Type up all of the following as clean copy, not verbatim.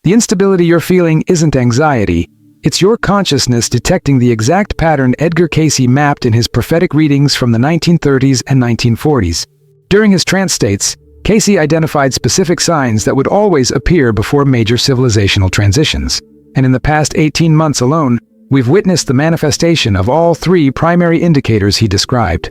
The instability you're feeling isn't anxiety. It's your consciousness detecting the exact pattern Edgar Cayce mapped in his prophetic readings from the 1930s and 1940s. During his trance states, Cayce identified specific signs that would always appear before major civilizational transitions. And in the past 18 months alone, we've witnessed the manifestation of all three primary indicators he described: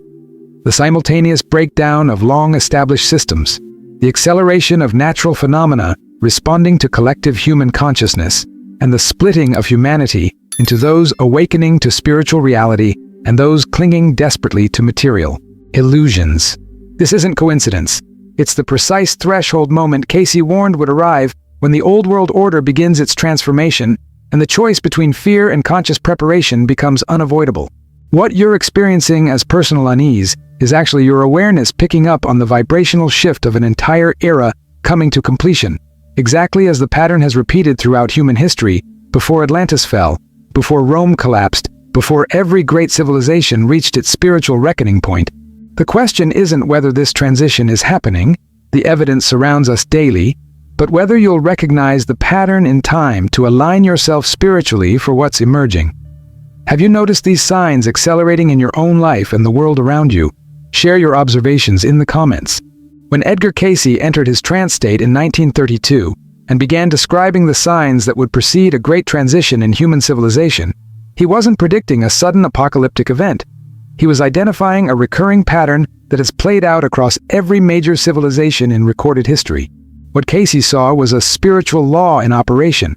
the simultaneous breakdown of long-established systems, the acceleration of natural phenomena responding to collective human consciousness, and the splitting of humanity into those awakening to spiritual reality and those clinging desperately to material illusions. This isn't coincidence. It's the precise threshold moment Cayce warned would arrive when the old world order begins its transformation and the choice between fear and conscious preparation becomes unavoidable. What you're experiencing as personal unease is actually your awareness picking up on the vibrational shift of an entire era coming to completion, exactly as the pattern has repeated throughout human history, before Atlantis fell, before Rome collapsed, before every great civilization reached its spiritual reckoning point. The question isn't whether this transition is happening, the evidence surrounds us daily, but whether you'll recognize the pattern in time to align yourself spiritually for what's emerging. Have you noticed these signs accelerating in your own life and the world around you? Share your observations in the comments. When Edgar Cayce entered his trance state in 1932 and began describing the signs that would precede a great transition in human civilization, he wasn't predicting a sudden apocalyptic event. He was identifying a recurring pattern that has played out across every major civilization in recorded history. What Cayce saw was a spiritual law in operation.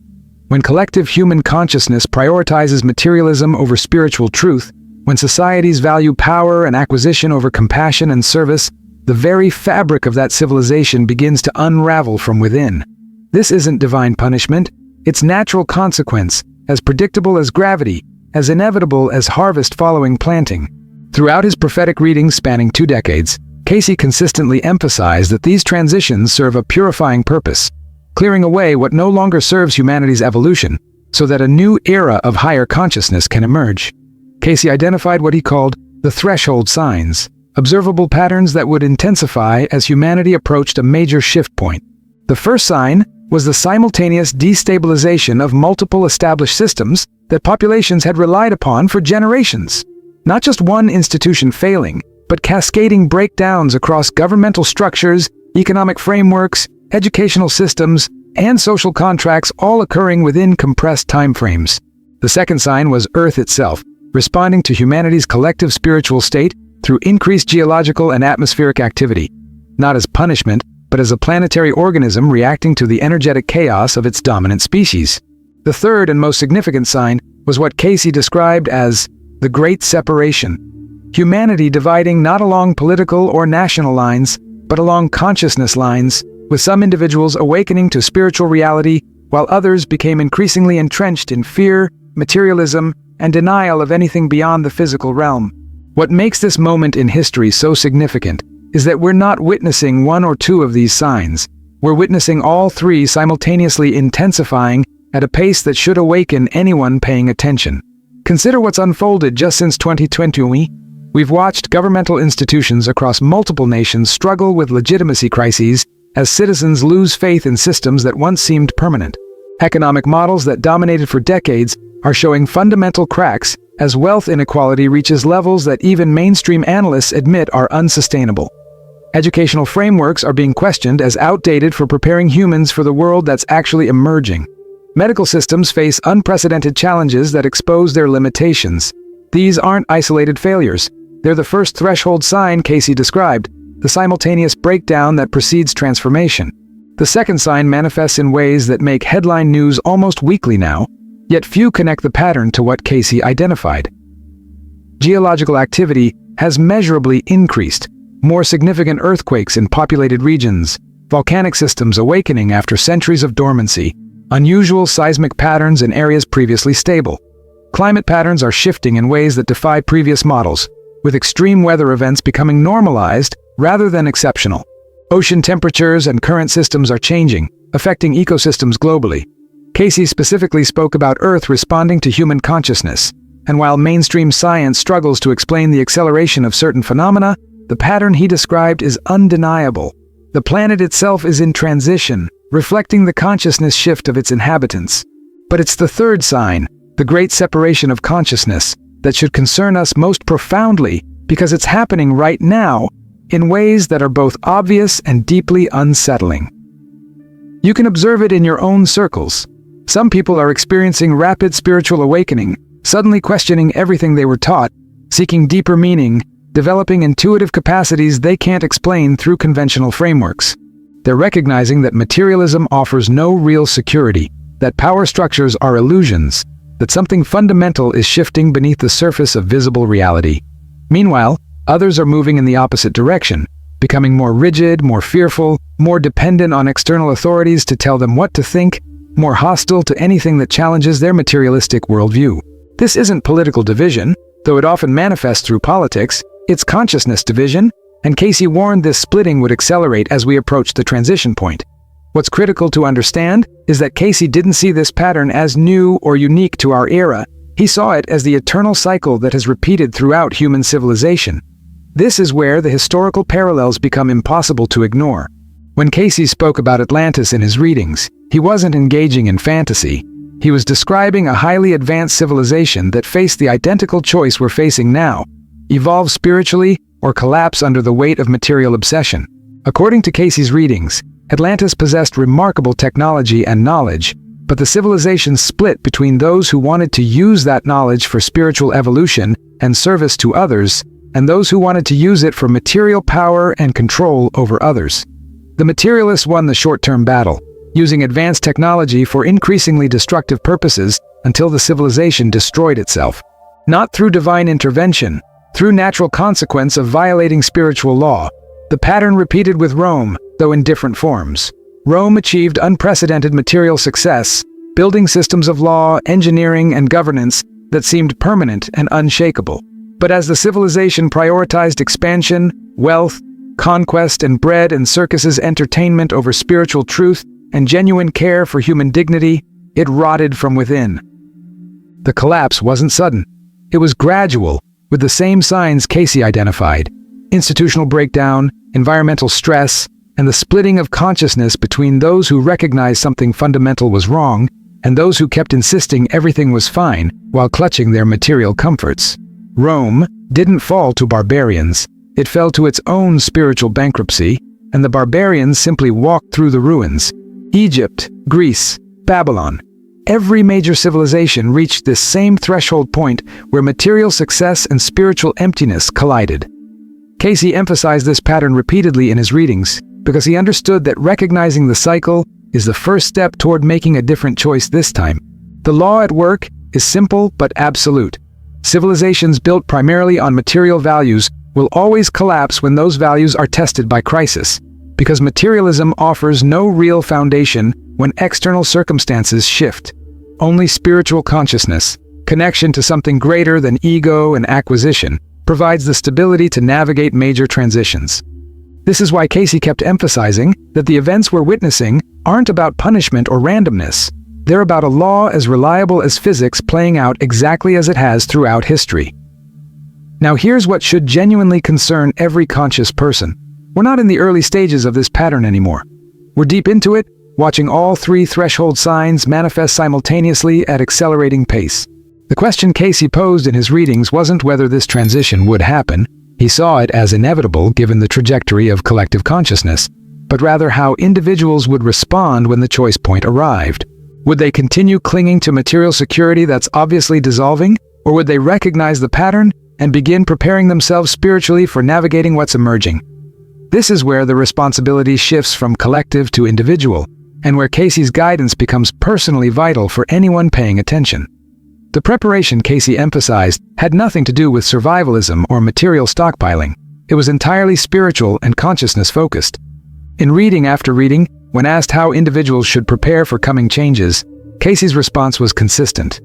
When collective human consciousness prioritizes materialism over spiritual truth, when societies value power and acquisition over compassion and service, the very fabric of that civilization begins to unravel from within. This isn't divine punishment, it's natural consequence, as predictable as gravity, as inevitable as harvest following planting. Throughout his prophetic readings spanning 2 decades, Cayce consistently emphasized that these transitions serve a purifying purpose, clearing away what no longer serves humanity's evolution, so that a new era of higher consciousness can emerge. Cayce identified what he called the threshold signs, observable patterns that would intensify as humanity approached a major shift point. The first sign was the simultaneous destabilization of multiple established systems that populations had relied upon for generations. Not just one institution failing, but cascading breakdowns across governmental structures, economic frameworks, educational systems, and social contracts, all occurring within compressed timeframes. The second sign was Earth itself, responding to humanity's collective spiritual state through increased geological and atmospheric activity, not as punishment, but as a planetary organism reacting to the energetic chaos of its dominant species. The third and most significant sign was what Cayce described as the Great Separation. Humanity dividing not along political or national lines, but along consciousness lines, with some individuals awakening to spiritual reality, while others became increasingly entrenched in fear, materialism, and denial of anything beyond the physical realm. What makes this moment in history so significant is that we're not witnessing one or two of these signs. We're witnessing all three simultaneously intensifying at a pace that should awaken anyone paying attention. Consider what's unfolded just since 2020. We've watched governmental institutions across multiple nations struggle with legitimacy crises as citizens lose faith in systems that once seemed permanent. Economic models that dominated for decades are showing fundamental cracks as wealth inequality reaches levels that even mainstream analysts admit are unsustainable. Educational frameworks are being questioned as outdated for preparing humans for the world that's actually emerging. Medical systems face unprecedented challenges that expose their limitations. These aren't isolated failures. They're the first threshold sign Cayce described, the simultaneous breakdown that precedes transformation. The second sign manifests in ways that make headline news almost weekly now, yet few connect the pattern to what Cayce identified. Geological activity has measurably increased, more significant earthquakes in populated regions, volcanic systems awakening after centuries of dormancy, unusual seismic patterns in areas previously stable. Climate patterns are shifting in ways that defy previous models, with extreme weather events becoming normalized rather than exceptional. Ocean temperatures and current systems are changing, affecting ecosystems globally. Cayce specifically spoke about Earth responding to human consciousness, and while mainstream science struggles to explain the acceleration of certain phenomena, the pattern he described is undeniable. The planet itself is in transition, reflecting the consciousness shift of its inhabitants. But it's the third sign, the great separation of consciousness, that should concern us most profoundly because it's happening right now in ways that are both obvious and deeply unsettling. You can observe it in your own circles. Some people are experiencing rapid spiritual awakening, suddenly questioning everything they were taught, seeking deeper meaning, developing intuitive capacities they can't explain through conventional frameworks. They're recognizing that materialism offers no real security, that power structures are illusions, that something fundamental is shifting beneath the surface of visible reality. Meanwhile, others are moving in the opposite direction, becoming more rigid, more fearful, more dependent on external authorities to tell them what to think, more hostile to anything that challenges their materialistic worldview. This isn't political division, though it often manifests through politics. It's consciousness division, and Cayce warned this splitting would accelerate as we approach the transition point. What's critical to understand is that Cayce didn't see this pattern as new or unique to our era. He saw it as the eternal cycle that has repeated throughout human civilization. This is where the historical parallels become impossible to ignore. When Cayce spoke about Atlantis in his readings, he wasn't engaging in fantasy. He was describing a highly advanced civilization that faced the identical choice we're facing now: evolve spiritually or collapse under the weight of material obsession. According to Cayce's readings, Atlantis possessed remarkable technology and knowledge, but the civilization split between those who wanted to use that knowledge for spiritual evolution and service to others, and those who wanted to use it for material power and control over others. The materialists won the short-term battle, using advanced technology for increasingly destructive purposes until the civilization destroyed itself. Not through divine intervention, through natural consequence of violating spiritual law. The pattern repeated with Rome, though in different forms. Rome achieved unprecedented material success, building systems of law, engineering, and governance that seemed permanent and unshakable. But as the civilization prioritized expansion, wealth, conquest, and bread and circuses entertainment over spiritual truth and genuine care for human dignity, it rotted from within. The collapse wasn't sudden. It was gradual, with the same signs Cayce identified: institutional breakdown, environmental stress, and the splitting of consciousness between those who recognized something fundamental was wrong and those who kept insisting everything was fine while clutching their material comforts. Rome didn't fall to barbarians. It fell to its own spiritual bankruptcy, and the barbarians simply walked through the ruins. Egypt, Greece, Babylon. Every major civilization reached this same threshold point where material success and spiritual emptiness collided. Cayce emphasized this pattern repeatedly in his readings because he understood that recognizing the cycle is the first step toward making a different choice this time. The law at work is simple but absolute. Civilizations built primarily on material values will always collapse when those values are tested by crisis, because materialism offers no real foundation when external circumstances shift. Only spiritual consciousness, connection to something greater than ego and acquisition, provides the stability to navigate major transitions. This is why Cayce kept emphasizing that the events we're witnessing aren't about punishment or randomness. They're about a law as reliable as physics playing out exactly as it has throughout history. Now here's what should genuinely concern every conscious person. We're not in the early stages of this pattern anymore. We're deep into it, watching all three threshold signs manifest simultaneously at accelerating pace. The question Cayce posed in his readings wasn't whether this transition would happen. He saw it as inevitable given the trajectory of collective consciousness, but rather how individuals would respond when the choice point arrived. Would they continue clinging to material security that's obviously dissolving, or would they recognize the pattern and begin preparing themselves spiritually for navigating what's emerging? This is where the responsibility shifts from collective to individual, and where Cayce's guidance becomes personally vital for anyone paying attention. The preparation Cayce emphasized had nothing to do with survivalism or material stockpiling. It was entirely spiritual and consciousness-focused. In reading after reading, when asked how individuals should prepare for coming changes, Cayce's response was consistent.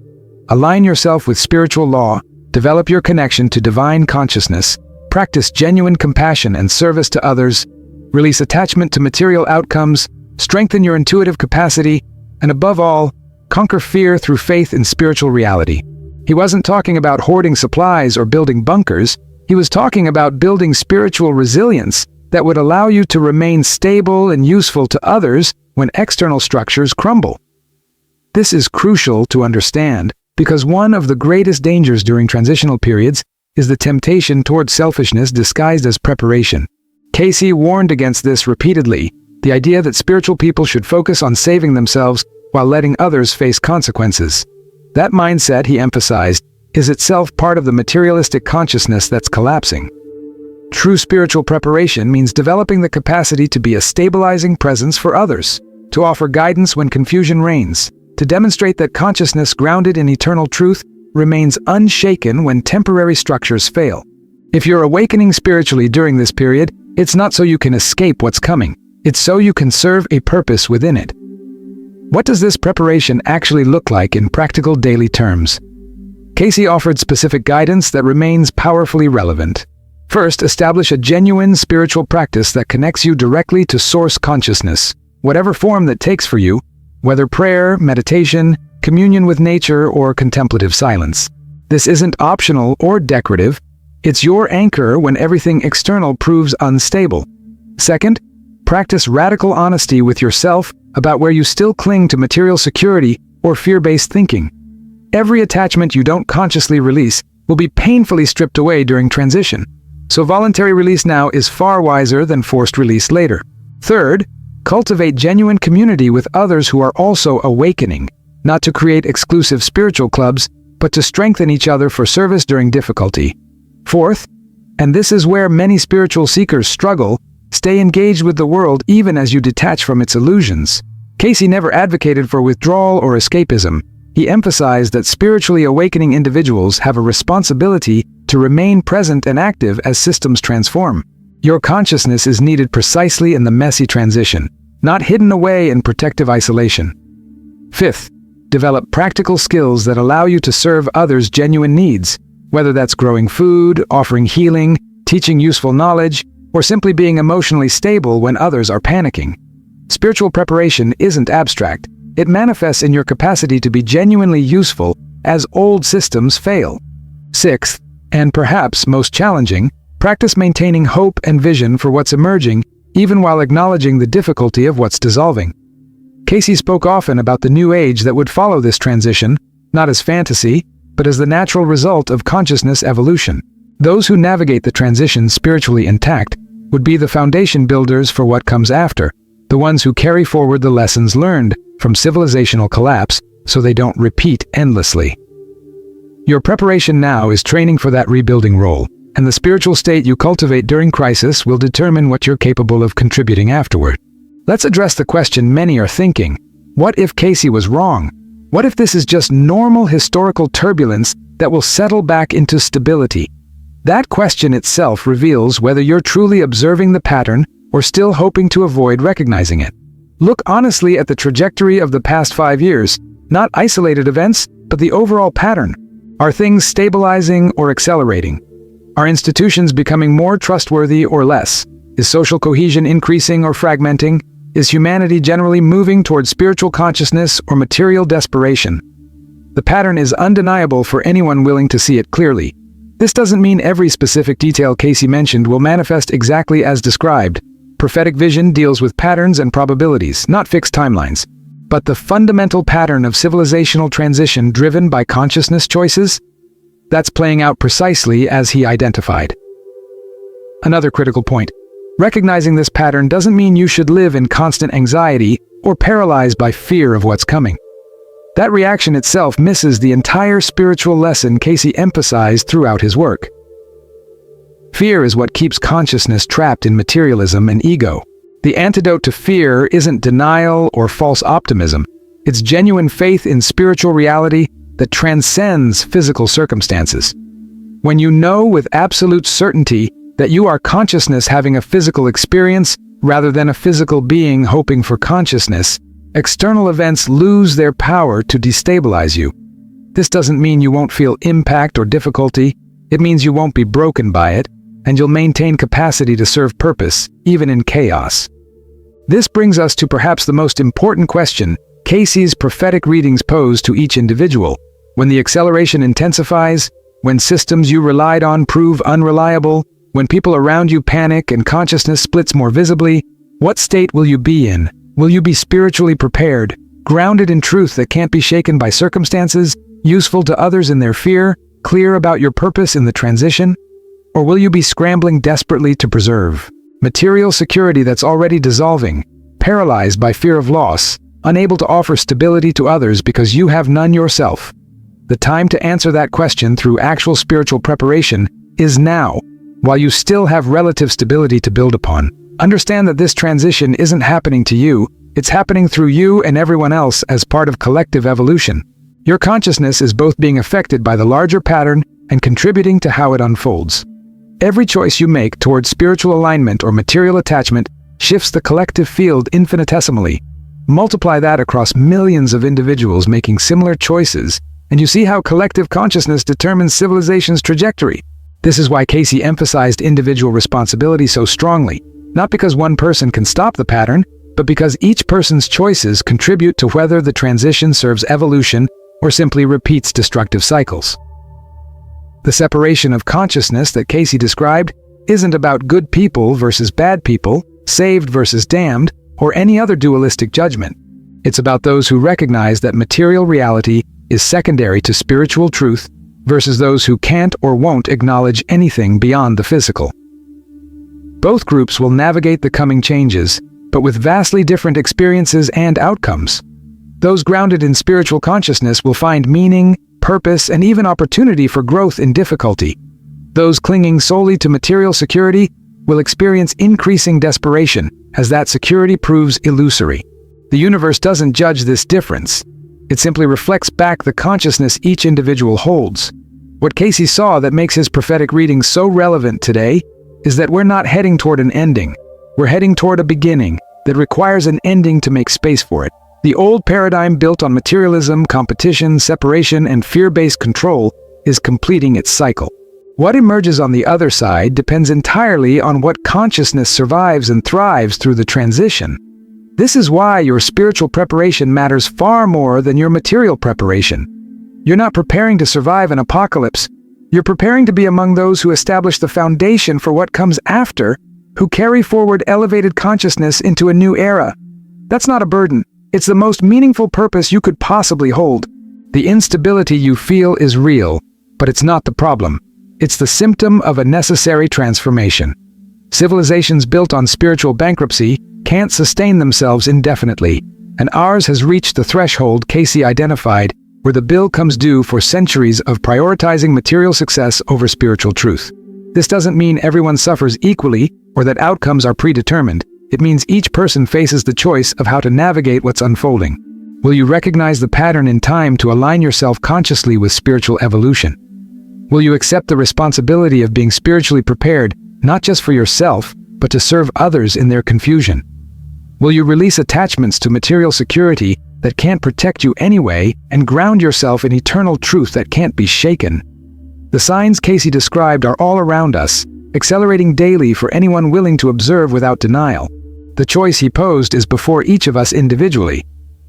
Align yourself with spiritual law, develop your connection to divine consciousness, practice genuine compassion and service to others, release attachment to material outcomes, strengthen your intuitive capacity, and above all, conquer fear through faith in spiritual reality. He wasn't talking about hoarding supplies or building bunkers. He was talking about building spiritual resilience that would allow you to remain stable and useful to others when external structures crumble. This is crucial to understand because one of the greatest dangers during transitional periods is the temptation towards selfishness disguised as preparation. Cayce warned against this repeatedly, the idea that spiritual people should focus on saving themselves while letting others face consequences. That mindset, he emphasized, is itself part of the materialistic consciousness that's collapsing. True spiritual preparation means developing the capacity to be a stabilizing presence for others, to offer guidance when confusion reigns, to demonstrate that consciousness grounded in eternal truth remains unshaken when temporary structures fail. If you're awakening spiritually during this period, it's not so you can escape what's coming. It's so you can serve a purpose within it. What does this preparation actually look like in practical daily terms? Cayce offered specific guidance that remains powerfully relevant. First, establish a genuine spiritual practice that connects you directly to source consciousness, whatever form that takes for you, whether prayer, meditation, communion with nature, or contemplative silence. This isn't optional or decorative. It's your anchor when everything external proves unstable. Second, practice radical honesty with yourself about where you still cling to material security or fear-based thinking. Every attachment you don't consciously release will be painfully stripped away during transition, so voluntary release now is far wiser than forced release later. Third, cultivate genuine community with others who are also awakening, not to create exclusive spiritual clubs, but to strengthen each other for service during difficulty. Fourth, and this is where many spiritual seekers struggle, stay engaged with the world even as you detach from its illusions. Cayce never advocated for withdrawal or escapism. He emphasized that spiritually awakening individuals have a responsibility to remain present and active as systems transform. Your consciousness is needed precisely in the messy transition, not hidden away in protective isolation. Fifth, develop practical skills that allow you to serve others' genuine needs, whether that's growing food, offering healing, teaching useful knowledge, or simply being emotionally stable when others are panicking. Spiritual preparation isn't abstract. It manifests in your capacity to be genuinely useful as old systems fail. Sixth, and perhaps most challenging, practice maintaining hope and vision for what's emerging, even while acknowledging the difficulty of what's dissolving. Cayce spoke often about the new age that would follow this transition, not as fantasy, but as the natural result of consciousness evolution. Those who navigate the transition spiritually intact would be the foundation builders for what comes after, the ones who carry forward the lessons learned from civilizational collapse so they don't repeat endlessly. Your preparation now is training for that rebuilding role, and the spiritual state you cultivate during crisis will determine what you're capable of contributing afterward. Let's address the question many are thinking. What if Cayce was wrong? What if this is just normal historical turbulence that will settle back into stability? That question itself reveals whether you're truly observing the pattern or still hoping to avoid recognizing it. Look honestly at the trajectory of the past 5 years, not isolated events, but the overall pattern. Are things stabilizing or accelerating? Are institutions becoming more trustworthy or less? Is social cohesion increasing or fragmenting? Is humanity generally moving toward spiritual consciousness or material desperation? The pattern is undeniable for anyone willing to see it clearly. This doesn't mean every specific detail Cayce mentioned will manifest exactly as described. Prophetic vision deals with patterns and probabilities, not fixed timelines. But the fundamental pattern of civilizational transition driven by consciousness choices? That's playing out precisely as he identified. Another critical point. Recognizing this pattern doesn't mean you should live in constant anxiety or paralyzed by fear of what's coming. That reaction itself misses the entire spiritual lesson Cayce emphasized throughout his work. Fear is what keeps consciousness trapped in materialism and ego. The antidote to fear isn't denial or false optimism. It's genuine faith in spiritual reality that transcends physical circumstances. When you know with absolute certainty that you are consciousness having a physical experience rather than a physical being hoping for consciousness, external events lose their power to destabilize you. This doesn't mean you won't feel impact or difficulty. It means you won't be broken by it, and you'll maintain capacity to serve purpose, even in chaos. This brings us to perhaps the most important question Cayce's prophetic readings pose to each individual. When the acceleration intensifies, when systems you relied on prove unreliable, when people around you panic and consciousness splits more visibly, what state will you be in? Will you be spiritually prepared, grounded in truth that can't be shaken by circumstances, useful to others in their fear, clear about your purpose in the transition? Or will you be scrambling desperately to preserve material security that's already dissolving, paralyzed by fear of loss, unable to offer stability to others because you have none yourself? The time to answer that question through actual spiritual preparation is now, while you still have relative stability to build upon. Understand that this transition isn't happening to you, it's happening through you and everyone else as part of collective evolution. Your consciousness is both being affected by the larger pattern and contributing to how it unfolds. Every choice you make towards spiritual alignment or material attachment shifts the collective field infinitesimally. Multiply that across millions of individuals making similar choices, and you see how collective consciousness determines civilization's trajectory. This is why Cayce emphasized individual responsibility so strongly, not because one person can stop the pattern, but because each person's choices contribute to whether the transition serves evolution or simply repeats destructive cycles. The separation of consciousness that Cayce described isn't about good people versus bad people, saved versus damned, or any other dualistic judgment. It's about those who recognize that material reality is secondary to spiritual truth versus those who can't or won't acknowledge anything beyond the physical. Both groups will navigate the coming changes, but with vastly different experiences and outcomes. Those grounded in spiritual consciousness will find meaning, purpose, and even opportunity for growth in difficulty. Those clinging solely to material security will experience increasing desperation as that security proves illusory. The universe doesn't judge this difference. It simply reflects back the consciousness each individual holds. What Cayce saw that makes his prophetic readings so relevant today is that we're not heading toward an ending. We're heading toward a beginning that requires an ending to make space for it. The old paradigm built on materialism, competition, separation, and fear-based control is completing its cycle. What emerges on the other side depends entirely on what consciousness survives and thrives through the transition. This is why your spiritual preparation matters far more than your material preparation. You're not preparing to survive an apocalypse. You're preparing to be among those who establish the foundation for what comes after, who carry forward elevated consciousness into a new era. That's not a burden. It's the most meaningful purpose you could possibly hold. The instability you feel is real, but it's not the problem. It's the symptom of a necessary transformation. Civilizations built on spiritual bankruptcy can't sustain themselves indefinitely, and ours has reached the threshold Cayce identified, where the bill comes due for centuries of prioritizing material success over spiritual truth. This doesn't mean everyone suffers equally or that outcomes are predetermined. It means each person faces the choice of how to navigate what's unfolding. Will you recognize the pattern in time to align yourself consciously with spiritual evolution? Will you accept the responsibility of being spiritually prepared, not just for yourself, but to serve others in their confusion? Will you release attachments to material security that can't protect you anyway and ground yourself in eternal truth that can't be shaken? The signs Cayce described are all around us, accelerating daily for anyone willing to observe without denial. The choice he posed is before each of us individually.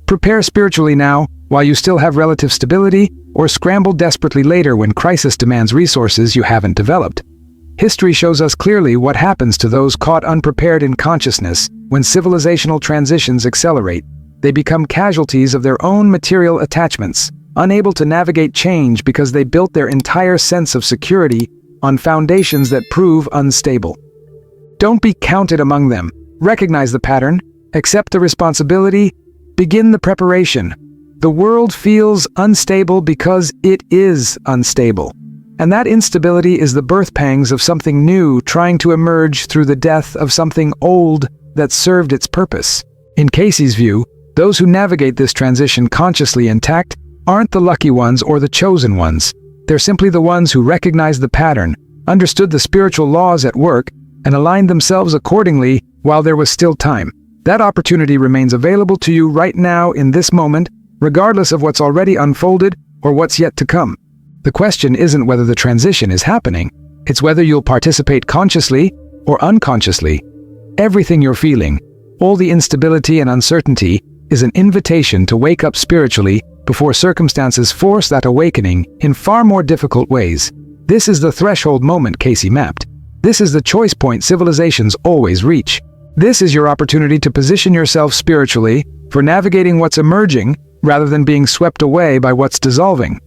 Prepare spiritually now, while you still have relative stability, or scramble desperately later when crisis demands resources you haven't developed. History shows us clearly what happens to those caught unprepared in consciousness when civilizational transitions accelerate. They become casualties of their own material attachments, unable to navigate change because they built their entire sense of security on foundations that prove unstable. Don't be counted among them. Recognize the pattern, accept the responsibility, begin the preparation. The world feels unstable because it is unstable. And that instability is the birth pangs of something new trying to emerge through the death of something old that served its purpose. In Cayce's view, those who navigate this transition consciously intact aren't the lucky ones or the chosen ones. They're simply the ones who recognized the pattern, understood the spiritual laws at work, and aligned themselves accordingly while there was still time. That opportunity remains available to you right now in this moment, regardless of what's already unfolded or what's yet to come. The question isn't whether the transition is happening, it's whether you'll participate consciously or unconsciously. Everything you're feeling, all the instability and uncertainty, is an invitation to wake up spiritually before circumstances force that awakening in far more difficult ways. This is the threshold moment Cayce mapped. This is the choice point civilizations always reach. This is your opportunity to position yourself spiritually for navigating what's emerging rather than being swept away by what's dissolving.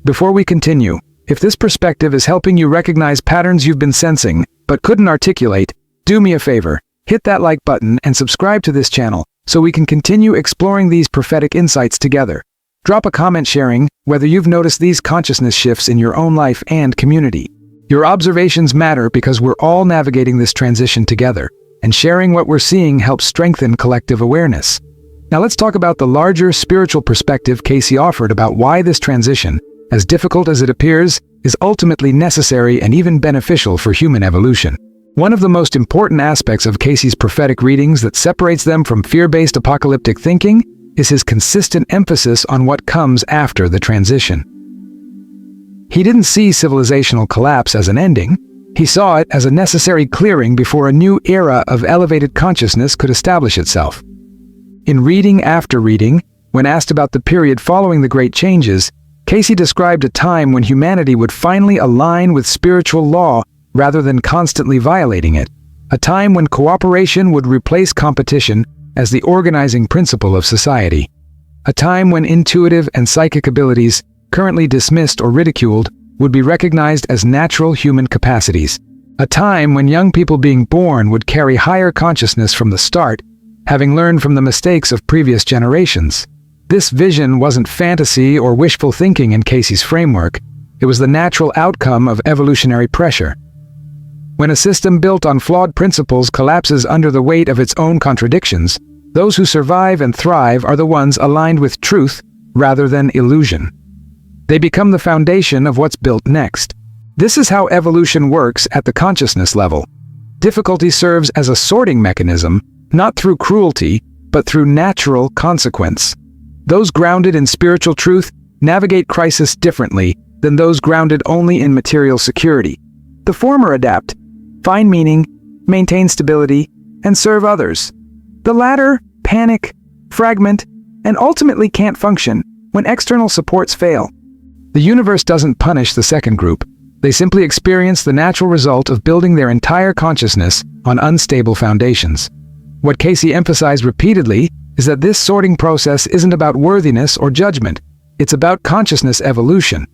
Before we continue, if this perspective is helping you recognize patterns you've been sensing but couldn't articulate, do me a favor, hit that like button and subscribe to this channel so we can continue exploring these prophetic insights together. Drop a comment sharing whether you've noticed these consciousness shifts in your own life and community. Your observations matter because we're all navigating this transition together, and sharing what we're seeing helps strengthen collective awareness. Now let's talk about the larger spiritual perspective Cayce offered about why this transition, as difficult as it appears, is ultimately necessary and even beneficial for human evolution. One of the most important aspects of Cayce's prophetic readings that separates them from fear-based apocalyptic thinking is his consistent emphasis on what comes after the transition. He didn't see civilizational collapse as an ending. He saw it as a necessary clearing before a new era of elevated consciousness could establish itself. In reading after reading, when asked about the period following the Great Changes, Cayce described a time when humanity would finally align with spiritual law rather than constantly violating it, a time when cooperation would replace competition as the organizing principle of society, a time when intuitive and psychic abilities, currently dismissed or ridiculed, would be recognized as natural human capacities, a time when young people being born would carry higher consciousness from the start, having learned from the mistakes of previous generations. This vision wasn't fantasy or wishful thinking in Cayce's framework. It was the natural outcome of evolutionary pressure. When a system built on flawed principles collapses under the weight of its own contradictions, those who survive and thrive are the ones aligned with truth rather than illusion. They become the foundation of what's built next. This is how evolution works at the consciousness level. Difficulty serves as a sorting mechanism, not through cruelty, but through natural consequence. Those grounded in spiritual truth navigate crisis differently than those grounded only in material security. The former adapt, find meaning, maintain stability, and serve others. The latter panic, fragment, and ultimately can't function when external supports fail. The universe doesn't punish the second group. They simply experience the natural result of building their entire consciousness on unstable foundations. What Cayce emphasized repeatedly is that this sorting process isn't about worthiness or judgment. It's about consciousness evolution.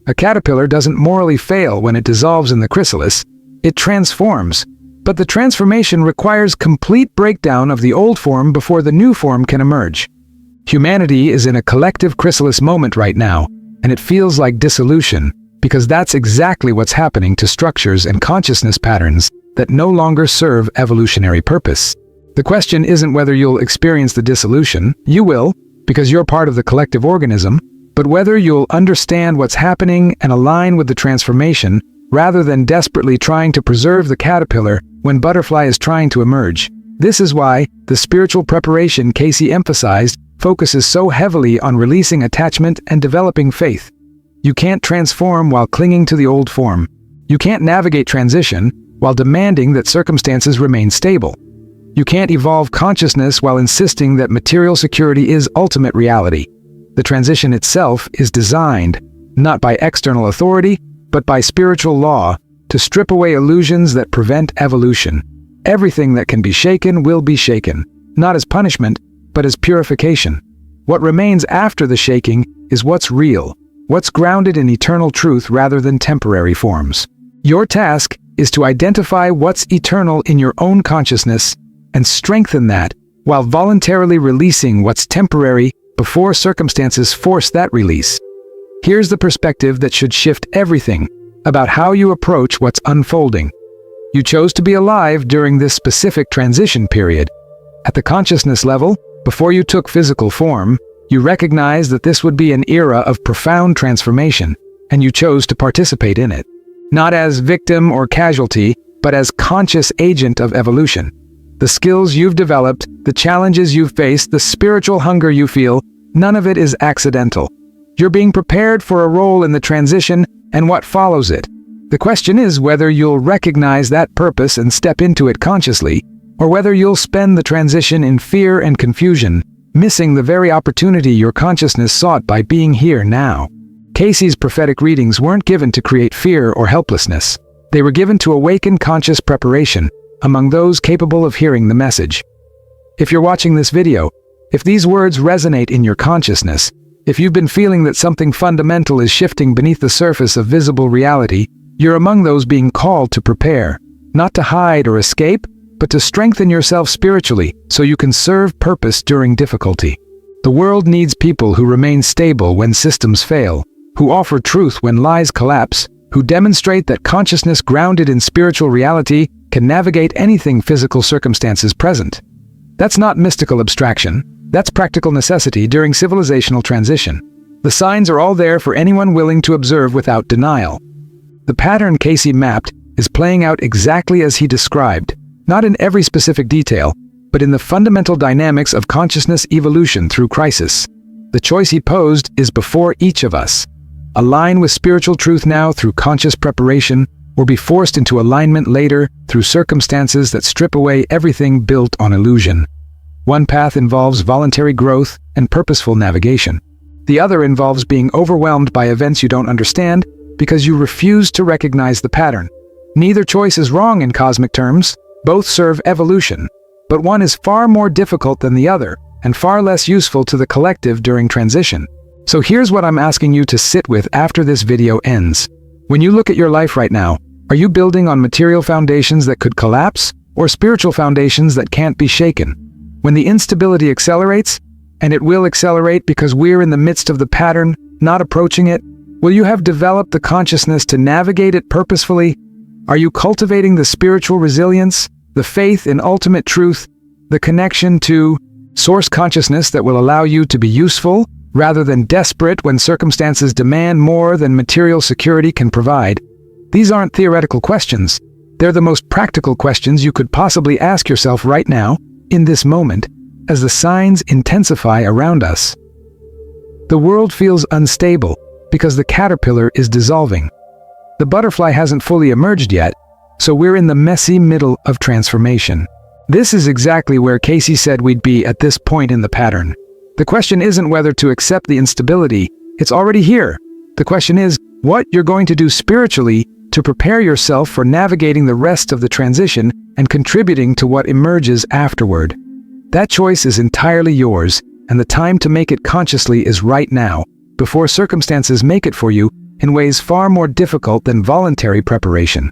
A caterpillar doesn't morally fail when it dissolves in the chrysalis. It transforms. But the transformation requires complete breakdown of the old form before the new form can emerge. Humanity is in a collective chrysalis moment right now, and it feels like dissolution, because that's exactly what's happening to structures and consciousness patterns that no longer serve evolutionary purpose. The question isn't whether you'll experience the dissolution. You will, because you're part of the collective organism, but whether you'll understand what's happening and align with the transformation rather than desperately trying to preserve the caterpillar when butterfly is trying to emerge. This is why the spiritual preparation Cayce emphasized focuses so heavily on releasing attachment and developing faith. You can't transform while clinging to the old form. You can't navigate transition while demanding that circumstances remain stable. You can't evolve consciousness while insisting that material security is ultimate reality. The transition itself is designed, not by external authority, but by spiritual law, to strip away illusions that prevent evolution. Everything that can be shaken will be shaken, not as punishment, but as purification. What remains after the shaking is what's real, what's grounded in eternal truth rather than temporary forms. Your task is to identify what's eternal in your own consciousness and strengthen that while voluntarily releasing what's temporary before circumstances force that release. Here's the perspective that should shift everything about how you approach what's unfolding. You chose to be alive during this specific transition period. At the consciousness level, before you took physical form, you recognized that this would be an era of profound transformation, and you chose to participate in it. Not as victim or casualty, but as conscious agent of evolution. The skills you've developed, the challenges you've faced, the spiritual hunger you feel, none of it is accidental. You're being prepared for a role in the transition and what follows it. The question is whether you'll recognize that purpose and step into it consciously, or whether you'll spend the transition in fear and confusion, missing the very opportunity your consciousness sought by being here now. Cayce's prophetic readings weren't given to create fear or helplessness. They were given to awaken conscious preparation, among those capable of hearing the message. If you're watching this video, if these words resonate in your consciousness, if you've been feeling that something fundamental is shifting beneath the surface of visible reality, you're among those being called to prepare, not to hide or escape, but to strengthen yourself spiritually so you can serve purpose during difficulty. The world needs people who remain stable when systems fail, who offer truth when lies collapse, who demonstrate that consciousness grounded in spiritual reality can navigate anything physical circumstances present. That's not mystical abstraction, that's practical necessity during civilizational transition. The signs are all there for anyone willing to observe without denial. The pattern Cayce mapped is playing out exactly as he described, not in every specific detail, but in the fundamental dynamics of consciousness evolution through crisis. The choice he posed is before each of us. Align with spiritual truth now through conscious preparation, or be forced into alignment later through circumstances that strip away everything built on illusion. One path involves voluntary growth and purposeful navigation. The other involves being overwhelmed by events you don't understand because you refuse to recognize the pattern. Neither choice is wrong in cosmic terms. Both serve evolution, but one is far more difficult than the other and far less useful to the collective during transition. So here's what I'm asking you to sit with after this video ends. When you look at your life right now, are you building on material foundations that could collapse or spiritual foundations that can't be shaken? When the instability accelerates, and it will accelerate because we're in the midst of the pattern, not approaching it, will you have developed the consciousness to navigate it purposefully? Are you cultivating the spiritual resilience, the faith in ultimate truth, the connection to source consciousness that will allow you to be useful rather than desperate when circumstances demand more than material security can provide? These aren't theoretical questions. They're the most practical questions you could possibly ask yourself right now, in this moment, as the signs intensify around us. The world feels unstable because the caterpillar is dissolving. The butterfly hasn't fully emerged yet, so we're in the messy middle of transformation. This is exactly where Cayce said we'd be at this point in the pattern. The question isn't whether to accept the instability, it's already here. The question is what you're going to do spiritually to prepare yourself for navigating the rest of the transition and contributing to what emerges afterward. That choice is entirely yours, and the time to make it consciously is right now, before circumstances make it for you in ways far more difficult than voluntary preparation.